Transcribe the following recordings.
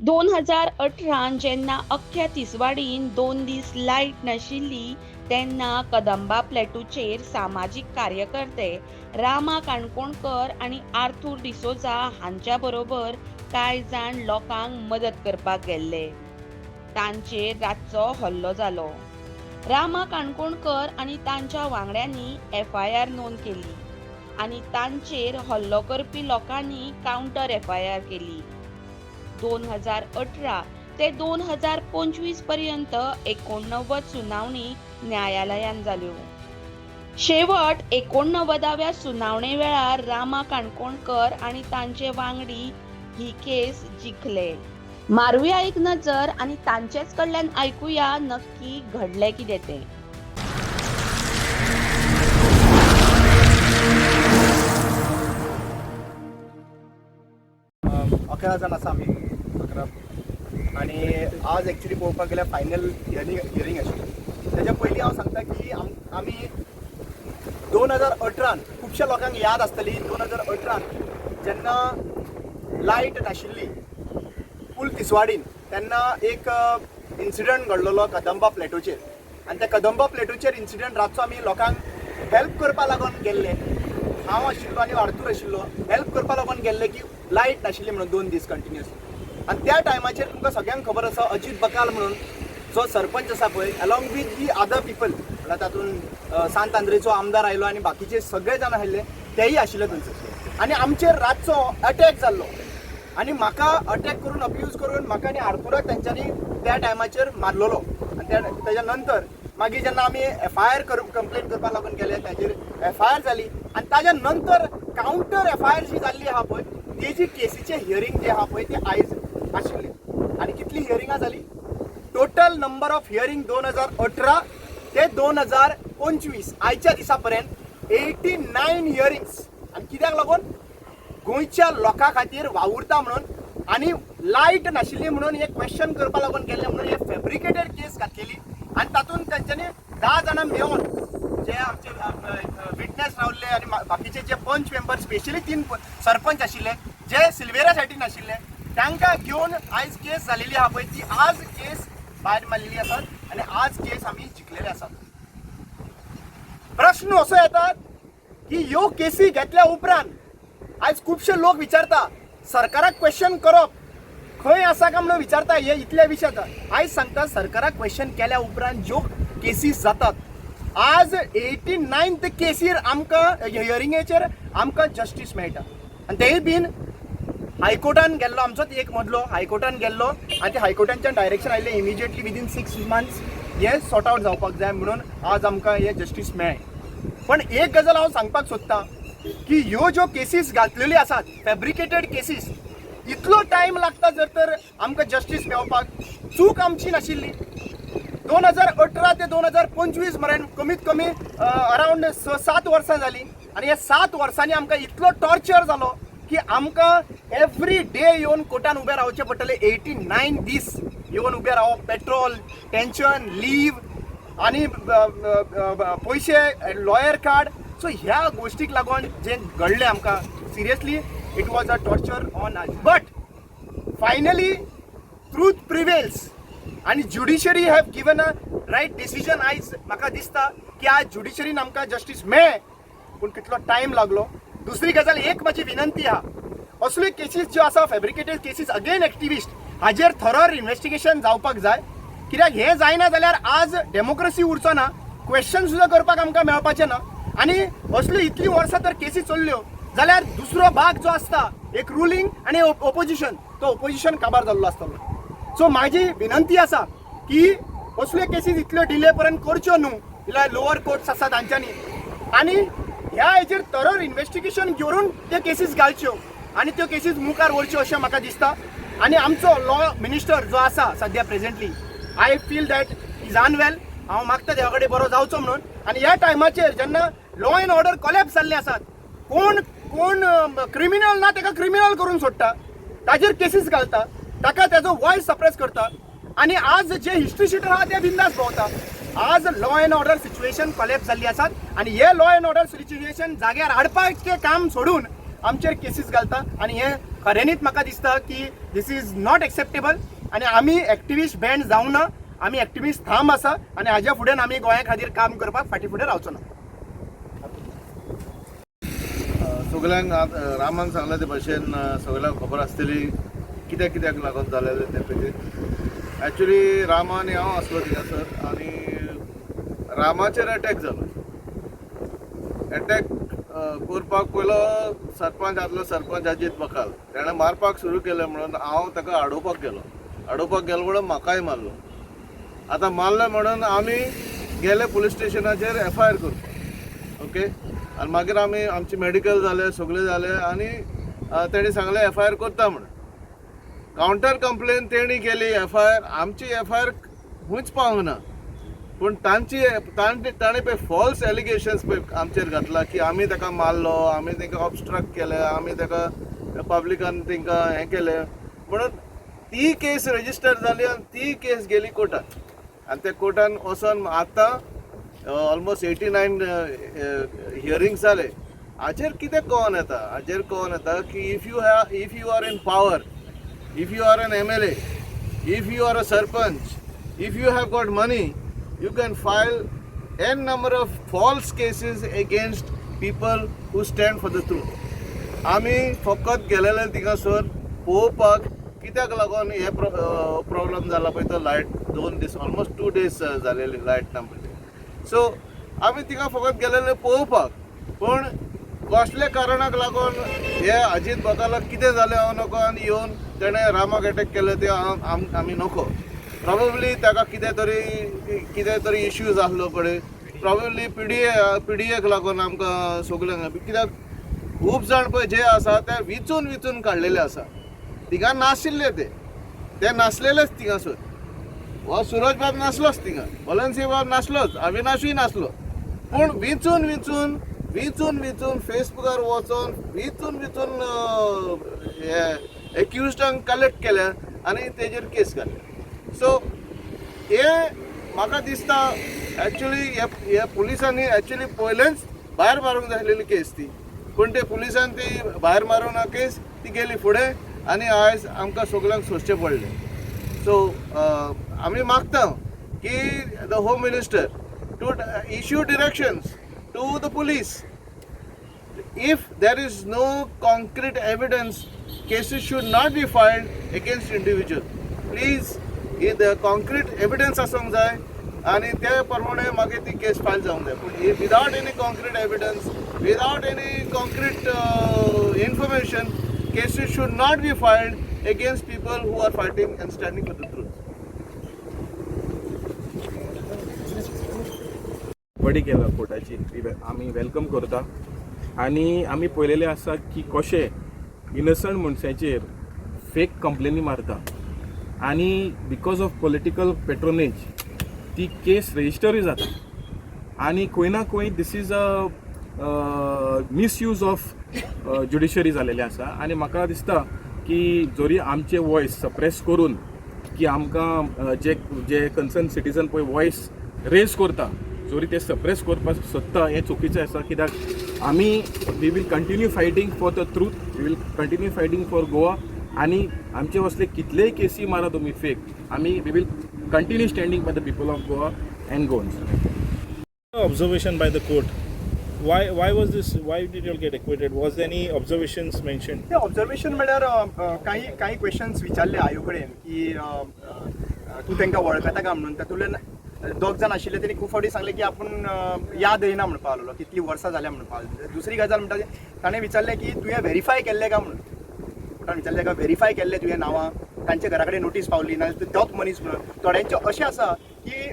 2018 जेन्ना अख्ख्या तिसवाडीन 2 दीस लायट नाशिल्ली तेन्ना कदंबा प्लॅटूचेर सामाजीक कार्यकर्ते रामा काणकोणकर आणि आर्थूर डिसोजा हांच्या बरोबर कांय जाण लोकांक मदत करपाक गेल्ले. तांचेर रातचो हल्लो जालो. रामा काणकोणकर आणि तांच्या वांगड्यांनी FIR नोंद केली आणि तांचेर हल्लो करपी लोकांनी काउंटर FIR केली. 2018 ते 2025 पर्यंत 89 सुनावणी न्यायालयान जाल्यो. शेवट 89व्या सुनावणे वेळार रामा काणकोणकर आणि तांचे वांगडी ही केस जिखले. मारूया एक नजर आणि तांचेच कडल्यान ऐकूया नक्की घडले कितें तें. 11 जाण आसा आमी 11 आणि आज एक्चुअली पळोवपाक गेल्यार फायनल हियरींग आशिल्ली. तेच्या पयलीं हांव सांगता की आमी 2018 खुबश्या लोकांक याद आसतली 2018 जेन्ना लायट नाशिल्ली फूल तिसवाडीन तेन्ना एक इन्सिडंट घडलेलो कदंबा प्लॅटूचेर आनी त्या कदंबा प्लॅटूचेर इन्सिडंट रातचो आमी लोकांक हेल्प करपा लागून गेल्ले. हांव आशिल्लो आनी आर्थूर आशिल्लो हेल्प करपा लागून गेल्ले की लायट नाशिल्ली म्हणून 2 दीस कंटिन्युअस. आनी त्या टायमाचेर तुमकां सगळ्यांक खबर आसा अजीत बकाल म्हणून जो सरपंच आसा पळय along with the other people म्हळ्यार तातूंत सांत आंद्रेचो आमदार आयलो आनी बाकीचे सगळे जाण आशिल्ले तेय आशिल्ले थंयसर. आनी आमचेर रातचो अटॅक जाल्लो आनी म्हाका अटॅक करून अब्यूज करून म्हाका आनी आर्थुराक तेंच्यांनी त्या टायमाचेर मारलेलो. आनी तेच्या नंतर मागीर जेन्ना आमी FIR कंप्लेन करपाक लागून गेले ताचेर FIR जाली आनी ताच्या नंतर काउंटर FIR जी जाल्ली आहा पळय तेजी केसीचें हियरींग जे आहा पळय ते आयज आशिल्लें. आनी कितली हियरिंगां जाली? टोटल नंबर ऑफ हियरिंग 2018 ते 2025 आयच्या दिसा पर्यंत 89 हियरिंग्स. आनी कित्याक लागून? गोंयच्या लोकां खातीर वावुरता म्हणून आनी लायट नाशिल्ली म्हणून एक क्वेश्चन करपा लागून गेल्ले म्हणून एक फॅब्रिकेटेड केस घातलेली आनी तातूंत तेंच्यांनी 10 जाणां मेळोन जे आमचे विटनेस रावल्ले आनी बाकीचे जे पंच मेंबर स्पेशली 3 सरपंच आशिल्ले जे सिल्वेरा सायडीन आशिल्ले तांकां घेवन आयज केस जालेली आहा पळय ती आज केस भायर मारलेली आसात आनी आज केस आमी जिखलेले आसात. प्रश्न असो येतात की ह्यो केसी घेतल्या उपरांत आयज खुबशे लोक विचारता सरकाराक क्वेश्चन करप खंय आसा काय म्हणून विचारता. हे इतले विचारता. आयज सांगता सरकाराक क्वेश्चन केल्या उपरांत ज्यो केसीस जातात आज 89th केसीर आमकां हियरिंगेचेर आमकां जस्टीस मेळटा. आनी तेय बीन हायकोर्टान गेल्लो आमचोच एक मदलो हायकोर्टान गेल्लो आनी ते हायकोर्टांच्यान डायरेक्शन आयिल्लें इमिजिएटली विदीन 6 months हे सॉर्ट आवट जावपाक जाय म्हणून आज आमकां हे जस्टीस मेळ्ळें. पण एक गजाल हांव सांगपाक सोदतां की ह्यो ज्यो केसीस घातलेल्यो आसात फॅब्रिकेटेड केसीस इतलो टायम लागता जर तर आमकां जस्टीस मेळपाक. चूक आमची नाशिल्ली. 2018 ते 2025 मेरेन कमीत कमी अरावंड 7 वर्सां जालीं आनी ह्या 7 वर्सांनी आमकां इतलो टॉर्चर जालो की आमकां एवरी डे येवन कोर्टान उबें रावचें पडटलें. 89 दीस येवन उबें रावप, पेट्रोल, टेन्शन, लीव आनी पयशे, लॉयर कार्ड. सो ह्या गोश्टीक लागून जें घडलें आमकां seriously it was a torture on us. But finally truth prevails आनी judiciary have given a right decision. आयज म्हाका दिसता की आज ज्युडिशरीन आमकां जस्टीस मेळ्ळें पूण कितलो टायम लागलो. दुसरी गजाल एक म्हाजी विनंती आहा असल्यो केसीस ज्यो आसा फॅब्रिकेटेड केसीस अगेन एक्टिविस्ट हाजेर थरोर इन्व्हेस्टिगेशन जावपाक जाय. कित्याक हें जायना जाल्यार आज डेमोक्रेसी उरचो ना, क्वेश्चन सुद्दां करपाक आमकां मेळपाचें ना. आनी असल्यो इतली वर्सां तर केसी चल्ल्यो जाल्यार दुसरो भाग जो आसता एक रुलींग आनी ओपोजिशन तो ओपोजिशन काबार जाल्लो आसतलो. सो म्हाजी विनंती आसा की असल्यो केसीस इतल्यो डिले पर्यंत करच्यो न्हू जाल्यार लोअर कोर्ट्स आसा तांच्यांनी आनी ह्या हेजेर थरोर इन्व्हेस्टिगेशन करून त्यो केसीस घालच्यो आनी त्यो केसीस मुखार व्हरच्यो अशें म्हाका दिसता. आनी आमचो लॉ मिनिस्टर जो आसा सद्या presently I feel that is unwell. हांव मागता देवा कडेन बरो जावचो म्हणून. आनी ह्या टायमाचेर जेन्ना लॉ एंड ऑर्डर कोलॅप्स जाल्ले आसात कोण क्रिमिनल ना ताका क्रिमिनल करून सोडटा, ताजेर केसीस घालता, ताका तेजो वॉयस सप्रेस करता आनी आज जे हिस्ट्री शीटर आहा ते बिंदास भोंवता. आज law end order situation collapse जाल्ली आसात आनी हे लॉ एंड ऑर्डर सिच्युएशन जाग्यार हाडपाचें काम सोडून आमचेर केसीस घालता आनी हे खऱ्यांनीच म्हाका दिसता की दिस इज नॉट एक्सेप्टेबल आनी आमी एक्टिविस्ट बँड जावं ना, आमी एक्टिविस्ट थांब आसा आनी हाज्या फुडें आमी गोंया खातीर काम करपाक फाटी फुडें रावचो ना. सगळ्यांक रामान सांगले ते भाशेन सगळ्यांक खबर आसतली कित्याक कित्याक लागून जालेलें तें पयलीं. एक्चुली राम आनी हांव आसलो थिंगासर आनी रामाचेर अटॅक जालो. अटॅक करपाक पयलो सरपंच आसलो, सरपंच अजीत बकाल, ताणें मारपाक सुरू केलें म्हणून हांव ताका आडोवपाक गेलो म्हणून म्हाकाय मारलो. आतां मारलें म्हणून आमी गेले पुलीस स्टेशनाचेर FIR करपाक. ओके, आनी मागीर आमी आमचे मेडिकल जालें, सगळें जालें आनी तेणी सांगलें FIR करता म्हणून. कावंटर कंप्लेन तेणी केली, FIR आमची FIR खंयच पावूंक ना. पूण ताणें पळय फॉल्स एलिगेशन्स पळय आमचेर घातला की आमी ताका मारलो, आमी ताका ऑबस्ट्रक्ट केलें, आमी ताका पब्लिकान तांकां हें केलें म्हणून ती केस रजिस्टर जाली आनी ती केस गेली कोर्टात. आनी त्या कोर्टान वचोन आतां ऑलमोस्ट 89 हियरिंग्स जाले. हाचेर कितें कोवन येता की if you are in power, if you are an MLA, if you are a sarpanch, if you have got money, you can file n number of false cases against people who stand for the truth. आमी फकत गेलेले थिंगासर पळोवपाक कित्याक लागून हे problem जाला पळय तो लायट 2 दीस ऑलमोस्ट 2 days जालेली लायट ना म्हणटा. सो आमी थिंगा फकत गेलेले पळोवपाक, पूण कसले कारणाक लागून हे अजीत बकालाक कितें जालें हांव नकळो आनी येवन तेणें रामाक अटॅक केलें तें आमी नकळो. प्रॉबेबली ताका कितें तरी इश्यूज आसलो कडेन, प्रॉबेबली PDAक लागून आमकां सगळ्यांक, कित्याक खूब जाण पळय जे आसा ते विचून काडलेले आसा. थिंगा नाशिल्ले ते नासलेलेच थिंगासर. हो सुरज बाब नासलोच थिंगा, बलनसिंह बाब नासलोच, अविनाशूय नासलो. पूण विचून फेसबुकार वचोन विचून एक्युज्डांक कलेक्ट केल्या आनी तेजेर केस घातल्या. सो हे म्हाका दिसता एक्चुली हे पुलिसांनी एक्चुली पयलेंच भायर मारूंक जाय आसलेली केस ती, पूण ते पुलिसान ती भायर मारूंक ना केस, ती गेली फुडें आनी आयज आमकां सगळ्यांक सोंसचें पडलें. सो आमी मागता की the home minister to issue directions to the police. If there is no concrete evidence, cases should not be filed against individual. Please, if the concrete evidence आसूंक जाय आनी ते प्रमाणे मागीर ती केस फायल जावंक जाय. पूण without any concrete evidence, without any concrete information, cases should not be filed against people who are fighting and standing for the truth. बडी केला कोर्टाची आमी वेलकम करता. आनी आमी पळयलेलें आसा की कशें इनसंट मनशाचेर फेक कंप्लेनी मारता आनी बिकॉज ऑफ पॉलिटिकल पेट्रोनेज ती केस रजिस्टरूय जाता. आनी खंय ना खंय this is a misuse of judiciary जालेलें आसा. आनी म्हाका दिसता की जरी आमचे वॉयस सप्रेस करून की आमकां जे कन्सर्न सिटीजन पळय वॉयस रेज करता, जरी ते सप्रेस करपाक सोदता हें चुकीचें आसा. कित्याक आमी we will continue fighting for the truth, we will continue fighting for Goa. आनी आमचे असले कितलेय केसी मारा तुमी फेक, आमी we will continue standing by the people of Goa and Goans. Observation by the court. Why was this? Why did you all get acquitted? Was there any observations mentioned? ते observation म्हळ्यार काही क्वेश्चन्स विचारले आयो कडेन की तूं तांकां वळखता काय म्हणून. तातूंतल्यान 2 जाण आशिल्ले तेणी खूब फावटी सांगले की आपूण याद येना म्हणपाक लागलो, कितलीं वर्सां जाल्या म्हणपाक लागलो. दुसरी गजाल म्हणटा ताणें विचारलें की तुवें व्हेरीफाय केल्लें काय म्हणून. कोर्टान विचारलें काय व्हेरीफाय केल्लें तुवें नांवां, तांच्या घरा कडेन नोटीस पावली ना तोच मनीस म्हणून. थोड्यांचें अशें आसा की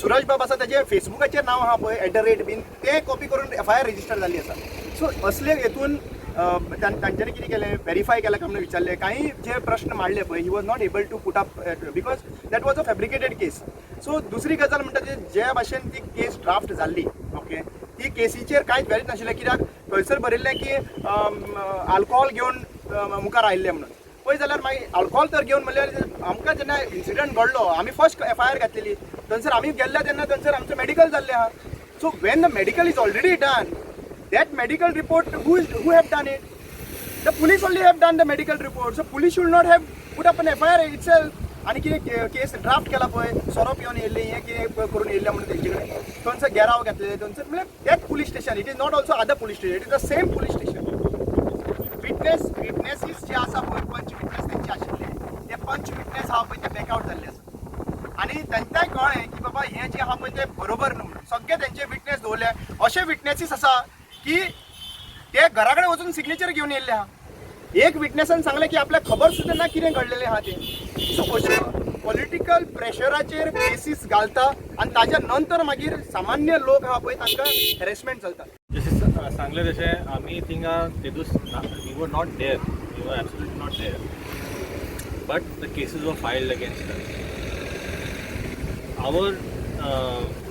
सुरज बाब आसा ताचें फेसबुकाचेर नांव आहा पळय @ तें कॉपी करून FIR रजिस्टर जाल्ली आसा. सो असले हेतून तांच्यांनी कितें केलें, व्हेरीफाय केलें काय म्हणून विचारलें. काही जे प्रश्न मांडले पळय he was not able to put up because that was a fabricated case. So दुसरी गजाल म्हणटा ज्या भाशेन ती केस ड्राफ्ट जाल्ली, ओके, ती केसीचेर कांयच व्हॅल्यू नाशिल्लें. कित्याक थंयसर बरयल्लें की आल्कोहॉल घेवन मुखार आयिल्ले म्हणून. पळय जाल्यार मागीर आल्कोहॉल तर घेवन म्हणल्यार आमकां जेन्ना इन्सिडंट घडलो आमी फर्स्ट FIR घातलेली, थंयसर आमी गेल्ले तेन्ना थंयसर आमचें मेडिकल जाल्लें आहा. So when the medical is already done, that medical report who have done it. The police only have done the medical report, so police should not have put up an FIR itself. आणि कितें केस draft केला पळय सोरोप येवन येयल्ले हें कितें करून येयल्लें म्हणून तेंचे कडेन थंयसर घेराव घेतलेले थंयसर म्हळ्यार that police station it is not also other police station, it is the same police station. Witnesses जे आसा पळय पंच विटनेस तेंचे आशिल्ले ते पंच विटनेस आहा पळय ते बॅकआउट जाल्ले आसा आनी तांकांय कळ्ळें की बाबा हें जें आहा पळय तें बरोबर न्हू म्हणून सगळे तेंचे विटनेस दवरले. अशे विटनेसीस आसा की ते घरा कडेन वचून सिग्नेचर घेवन येयल्ले आहा. एक विटनेसान सांगलें की आपल्याक खबर सुद्दां ना कितें घडलेलें आहा तें. सो अश्यो पॉलिटिकल प्रेशराचेर केसीस घालता आनी ताज्या नंतर मागीर सामान्य लोक आहा पळय तांकां हॅरेसमेंट चलता. जशें सांगलें तशें आमी थिंगा तेदूस we were not there, we were absolutely not there, but the cases were filed against us. Our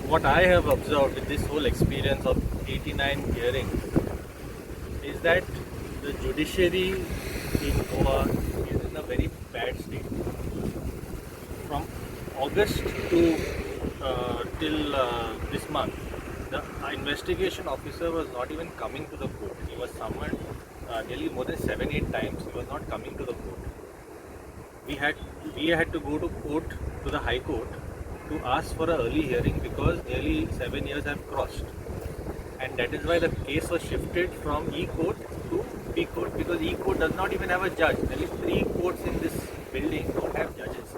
what I have observed with this whole experience of 89 hearings is that the judiciary in Goa is in a very bad state. From August to till this month, the investigation officer was not even coming to the court. He was summoned nearly more than 7-8 times. He was not coming to the court. We had to go to court, to the High Court, to ask for an early hearing because nearly 7 years have crossed. And that is why the case was shifted from E-Court to B-Court because E-Court does not even have a judge. Nearly 3 courts in this building don't have judges.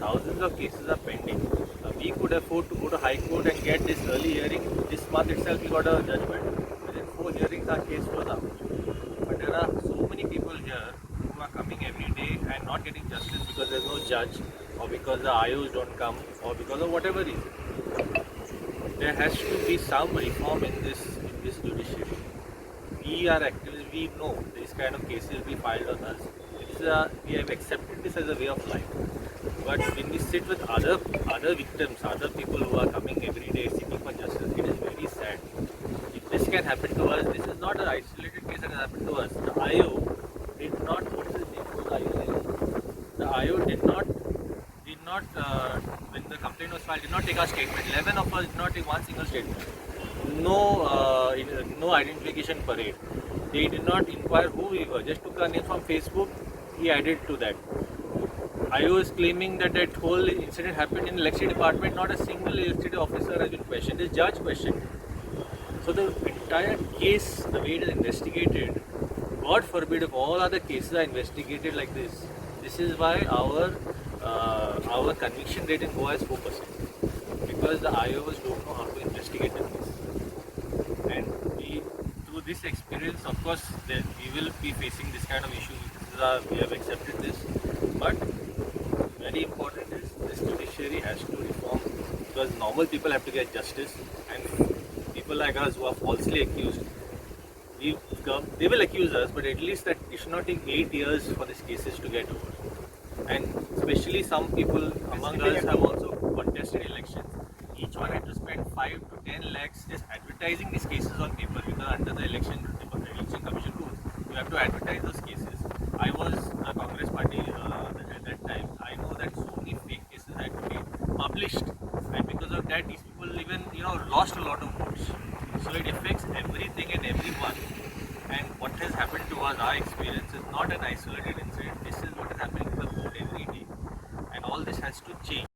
Thousands of cases are pending. We could afford to go to High Court and get this early hearing. This month itself we got a judgment. Within 4 hearings our case was up. But there are so many people here who are coming every day and not getting justice because there is no judge or because the IOs don't come or because of whatever reason. There has to be some reform in this judiciary. We are activists, we know these kind of cases will be filed on us. We have accepted this as a way of life. But when we sit with other victims, other people who are coming every day seeking for justice, it is very sad. If this can happen to us, this is not an isolated case that has happened to us. The IO did not, what is his name? Who's the IO name? The IO did not, when the complaint was filed, did not take our statement. 11 of us did not take one single statement. No identification parade. They did not inquire who we were. Just took our name from Facebook. He added to that. IO is claiming that whole incident happened in electricity department. Not a single electricity officer has been questioned. The judge questioned. So the entire case, the way it is investigated, God forbid if all other cases are investigated like this. This is why our conviction rate in Goa is 4%. Because the IOs don't know how to investigate the case. And through this experience, of course, we will be facing this kind of issue. We have accepted this. But very important is this judiciary has to reform because normal people have to get justice and people like us who are falsely accused, they will accuse us, but at least that it should not take 8 years for these cases to get over. And especially some people among us have also contested elections. Each one had to spend 5 to 10 lakhs just advertising these cases on paper because under the election commission rules, you have to advertise those cases. I was a Congress party at that time. I know that so many fake cases had to be published, and because of that, these people even lost a lot of votes. So it affects everything and everyone. And what has happened to us, our experience is not an isolated incident. This is what is happening to the board every day, and all this has to change.